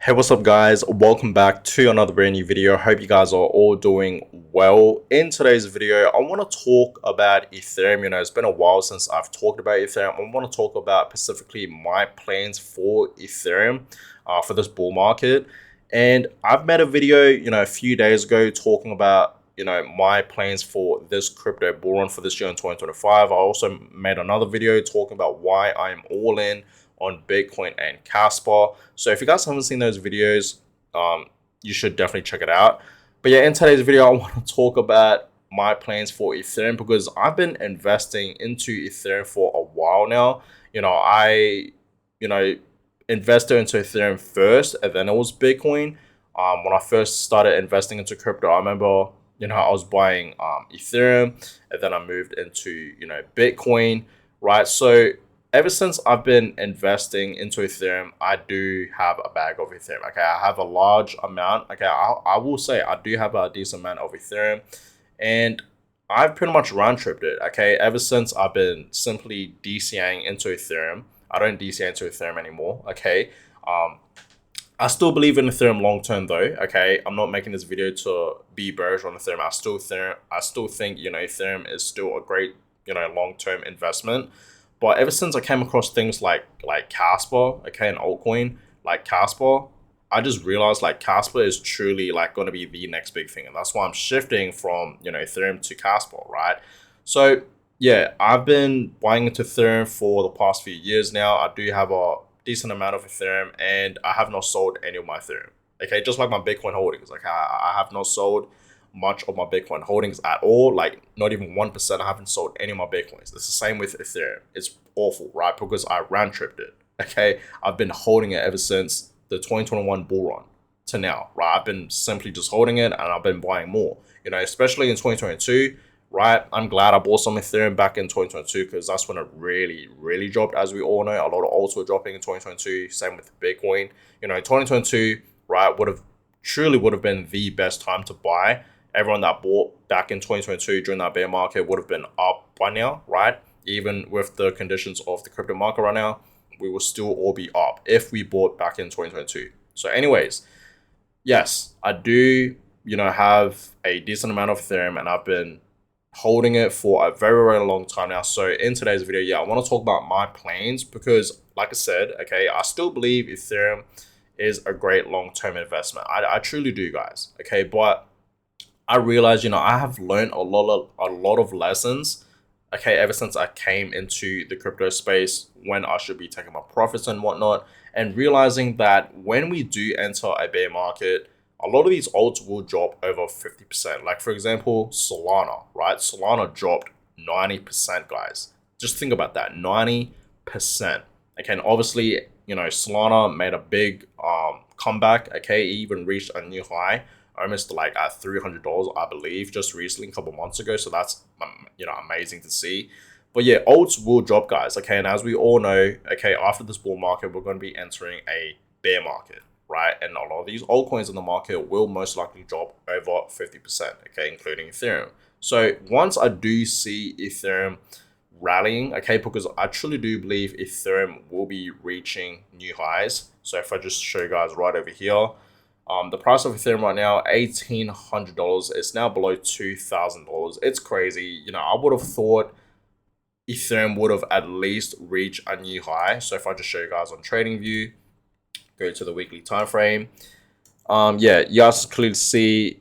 Hey, what's up guys? Welcome back to another brand new video. Hope you guys are all doing well. In today's video, I want to talk about Ethereum. It's been a while since I've talked about Ethereum. I want to talk about specifically my plans for Ethereum for this bull market. And I've made a video, a few days ago talking about, my plans for this crypto bull run for this year in 2025. I also made another video talking about why I'm all in on Bitcoin and Casper. So if you guys haven't seen those videos, you should definitely check it out. But yeah, in today's video, I want to talk about my plans for Ethereum because I've been investing into Ethereum for a while now. I invested into Ethereum first, and then it was Bitcoin. When I first started investing into crypto, I remember, I was buying Ethereum, and then I moved into, Bitcoin, right? So ever since I've been investing into Ethereum, I do have a bag of Ethereum. Okay, I have a large amount. Okay, I will say I do have a decent amount of Ethereum, and I've pretty much round tripped it. Okay, ever since I've been simply DCAing into Ethereum. I don't DCA into Ethereum anymore. Okay, I still believe in Ethereum long term though. Okay, I'm not making this video to be bearish on Ethereum. I still think Ethereum is still a great long term investment. But ever since I came across things like Casper, okay, an altcoin like Casper, I just realized like Casper is truly like going to be the next big thing, and that's why I'm shifting from Ethereum to Casper, right? So yeah, I've been buying into Ethereum for the past few years now. I do have a decent amount of Ethereum, and I have not sold any of my Ethereum. Okay, just like my Bitcoin holdings, like I have not sold much of my Bitcoin holdings at all, like not even 1%. I haven't sold any of my Bitcoins. It's the same with Ethereum. It's awful, right? Because I round tripped it. Okay, I've been holding it ever since the 2021 bull run to now, right? I've been simply just holding it, and I've been buying more, especially in 2022, right? I'm glad I bought some Ethereum back in 2022 because that's when it really dropped. As we all know, a lot of alts were dropping in 2022. Same with Bitcoin. 2022, right, would have been the best time to buy. Everyone that bought back in 2022 during that bear market would have been up by now, right? Even with the conditions of the crypto market right now, we will still all be up if we bought back in 2022. So anyways, yes, I do, have a decent amount of Ethereum, and I've been holding it for a very long time now. So in today's video, yeah, I want to talk about my plans because like I said, okay, I still believe Ethereum is a great long-term investment. I truly do, guys. Okay, but I realized, I have learned a lot of lessons, okay, ever since I came into the crypto space, when I should be taking my profits and whatnot, and realizing that when we do enter a bear market, a lot of these alts will drop over 50%. Like for example, Solana, right? Solana dropped 90%, guys. Just think about that, 90%. Okay, and obviously, Solana made a big comeback. Okay, it even reached a new high, almost like at $300, I believe, just recently, a couple months ago. So that's amazing to see. But yeah, alts will drop, guys. Okay, and as we all know, okay, after this bull market, we're going to be entering a bear market, right? And a lot of these altcoins in the market will most likely drop over 50%, okay, including Ethereum. So once I do see Ethereum rallying, okay, because I truly do believe Ethereum will be reaching new highs. So if I just show you guys right over here, the price of Ethereum right now, $1,800. It's now below $2,000. It's crazy. I would have thought Ethereum would have at least reached a new high. So if I just show you guys on TradingView, go to the weekly time frame. Yeah, you guys clearly see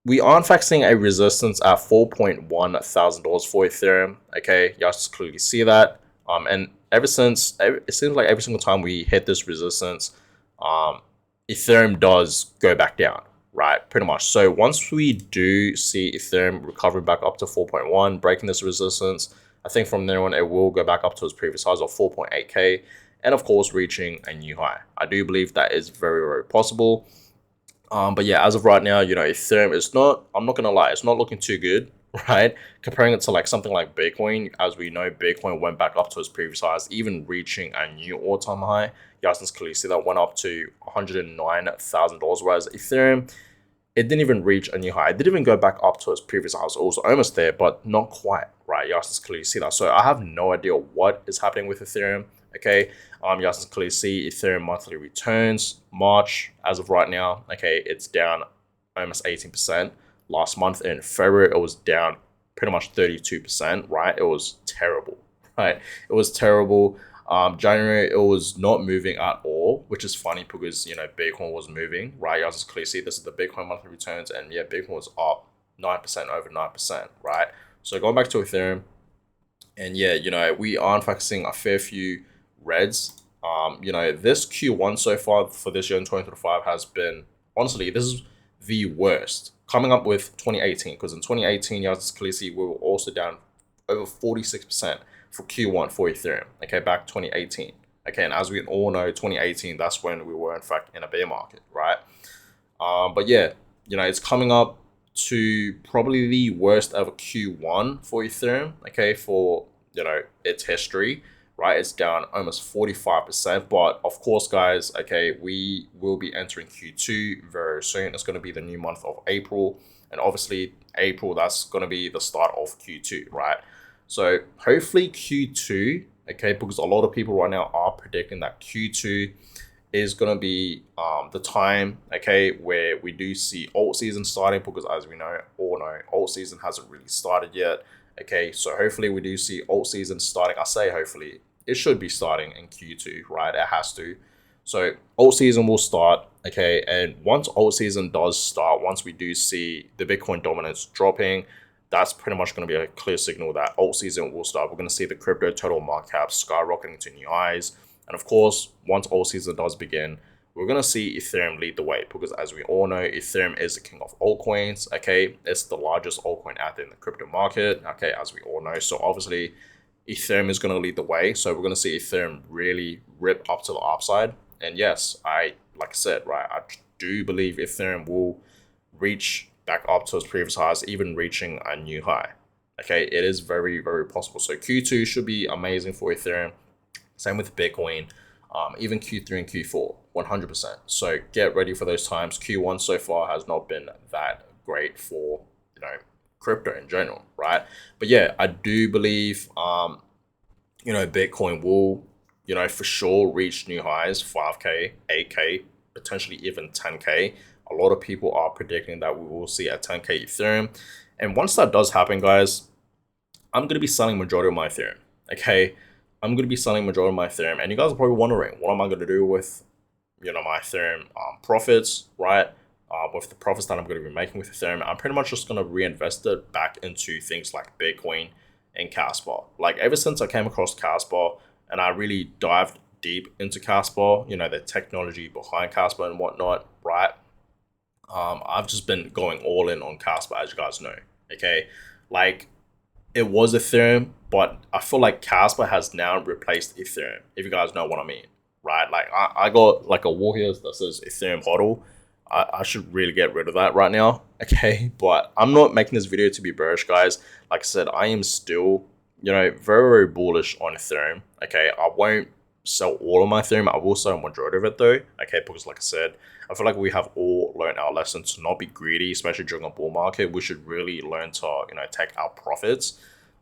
we are in fact seeing a resistance at $4,100 for Ethereum. Okay, you guys clearly see that. And it seems like every single time we hit this resistance, Ethereum does go back down, right? Pretty much. So once we do see Ethereum recovering back up to 4.1, breaking this resistance, I think from there on it will go back up to its previous highs of 4.8K, and of course reaching a new high. I do believe that is very possible. But yeah, as of right now, Ethereum is not, I'm not gonna lie, it's not looking too good, right? Comparing it to like something like Bitcoin, as we know, Bitcoin went back up to its previous highs, even reaching a new all-time high. You guys can clearly see that went up to $109,000, whereas Ethereum, it didn't even reach a new high. It didn't even go back up to its previous highs. It was almost there, but not quite, right? You guys can clearly see that. So I have no idea what is happening with Ethereum. Okay, you guys can clearly see Ethereum monthly returns. March, as of right now, okay, it's down almost 18%. Last month in February, it was down pretty much 32%, right? It was terrible, right? It was terrible. January, it was not moving at all, which is funny because, you know, Bitcoin was moving, right? You guys can clearly see this is the Bitcoin monthly returns, and yeah, Bitcoin was up 9%, over 9%, right? So going back to Ethereum, and yeah, you know, we are focusing a fair few reds. You know, this Q1 so far for this year in 2025 has been, honestly, this is the worst. Coming up with 2018, because in 2018, you guys can clearly see we were also down over 46% for Q1 for Ethereum. Okay, back 2018. Okay, and as we all know, 2018, that's when we were in fact in a bear market, right? But yeah, you know, it's coming up to probably the worst ever Q1 for Ethereum, okay, for, you know, its history, right? It's down almost 45%. But of course, guys, okay, we will be entering Q2 very soon. It's going to be the new month of April. And obviously, April, that's going to be the start of Q2, right? So hopefully Q2, okay, because a lot of people right now are predicting that Q2 is going to be the time, okay, where we do see alt season starting, because as we all know, alt season hasn't really started yet. Okay, so hopefully we do see alt season starting. I say hopefully, it should be starting in Q2, right? It has to. So alt season will start, okay, and once alt season does start, once we do see the Bitcoin dominance dropping, that's pretty much going to be a clear signal that alt season will start. We're going to see the crypto total market cap skyrocketing to new highs. And of course, once alt season does begin, we're going to see Ethereum lead the way, because as we all know, Ethereum is the king of altcoins, okay? It's the largest altcoin out there in the crypto market, okay, as we all know. So obviously, Ethereum is going to lead the way. So we're going to see Ethereum really rip up to the upside. And yes, like I said, right, I do believe Ethereum will reach back up to its previous highs, even reaching a new high. Okay, it is very, very possible. So Q2 should be amazing for Ethereum. Same with Bitcoin, even Q3 and Q4, 100%. So get ready for those times. Q1 so far has not been that great for, you know, crypto in general, right? But yeah, I do believe, you know, Bitcoin will, you know, for sure reach new highs, 5K, 8K, potentially even 10K. A lot of people are predicting that we will see a 10K Ethereum. And once that does happen, guys, I'm going to be selling majority of my Ethereum, okay? I'm going to be selling majority of my Ethereum. And you guys are probably wondering, what am I going to do with, you know, my Ethereum profits, right? With the profits that I'm going to be making with Ethereum, I'm pretty much just going to reinvest it back into things like Bitcoin and Casper. Like ever since I came across Casper and I really dived deep into Casper, you know, the technology behind Casper and whatnot, right? I've just been going all in on Casper, as you guys know, okay? Like, it was Ethereum, but I feel like Casper has now replaced Ethereum, if you guys know what I mean, right? Like, I got like a wall here that says Ethereum HODL. I should really get rid of that right now, okay? But I'm not making this video to be bearish, guys. Like I said, I am still, you know, very, very bullish on Ethereum, okay? I won't sell all of my Ethereum. I will sell a majority of it though, okay? Because like I said, I feel like we have all learned our lesson to not be greedy, especially during a bull market. We should really learn to, you know, take our profits.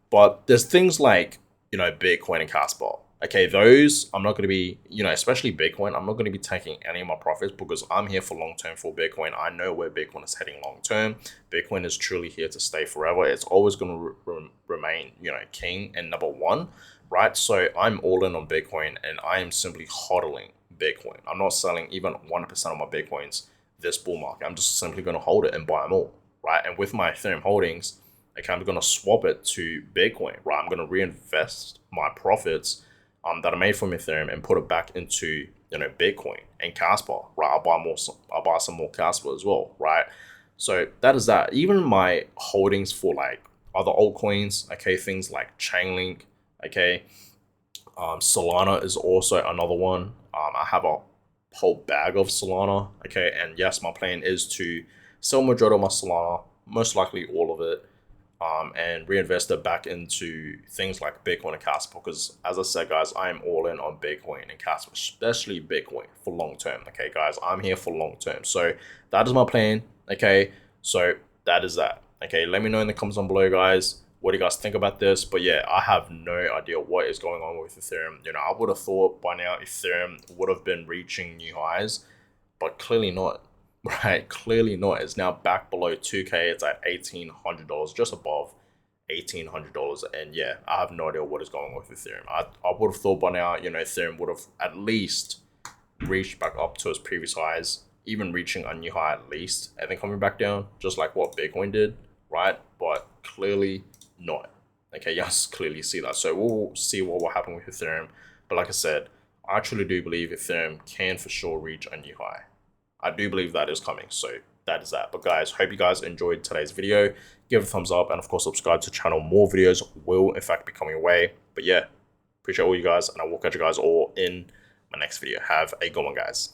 But there's things like, you know, Bitcoin and Casper. Okay, those I'm not going to be, you know, especially Bitcoin, I'm not going to be taking any of my profits, because I'm here for long term for Bitcoin. I know where Bitcoin is heading long term. Bitcoin is truly here to stay forever. It's always going to remain, you know, king and number one, right? So I'm all in on Bitcoin, and I am simply hodling Bitcoin. I'm not selling even 1% of my Bitcoins this bull market. I'm just simply going to hold it and buy them all, right? And with my Ethereum holdings, okay, I'm going to swap it to Bitcoin, right? I'm going to reinvest my profits that I made from Ethereum and put it back into, you know, Bitcoin and Casper, right? I'll buy some more Casper as well, right? So that is that. Even my holdings for like other altcoins, okay, things like Chainlink, okay, Solana is also another one. I have a whole bag of Solana, okay, and yes, my plan is to sell majority of my Solana, most likely all of it, and reinvest it back into things like Bitcoin and Casper, because as I said, guys, I am all in on Bitcoin and Casper, especially Bitcoin for long term. Okay, guys, I'm here for long term. So that is my plan. Okay, so that is that. Okay, let me know in the comments down below, guys. what do you guys think about this? But yeah, I have no idea what is going on with Ethereum. You know, I would have thought by now Ethereum would have been reaching new highs, but clearly not, right? Clearly not. It's now back below 2K. It's at $1,800, just above $1,800. And yeah, I have no idea what is going on with Ethereum. I would have thought by now, you know, Ethereum would have at least reached back up to its previous highs, even reaching a new high at least, and then coming back down, just like what Bitcoin did, right? But clearly not. Okay, yes, clearly see that. So we'll see what will happen with Ethereum. But like I said, I truly do believe Ethereum can for sure reach a new high. I do believe that is coming. So that is that. But guys, hope you guys enjoyed today's video. Give it a thumbs up and of course subscribe to the channel. More videos will in fact be coming away. But yeah, appreciate all you guys and I will catch you guys all in my next video. Have a good one, guys.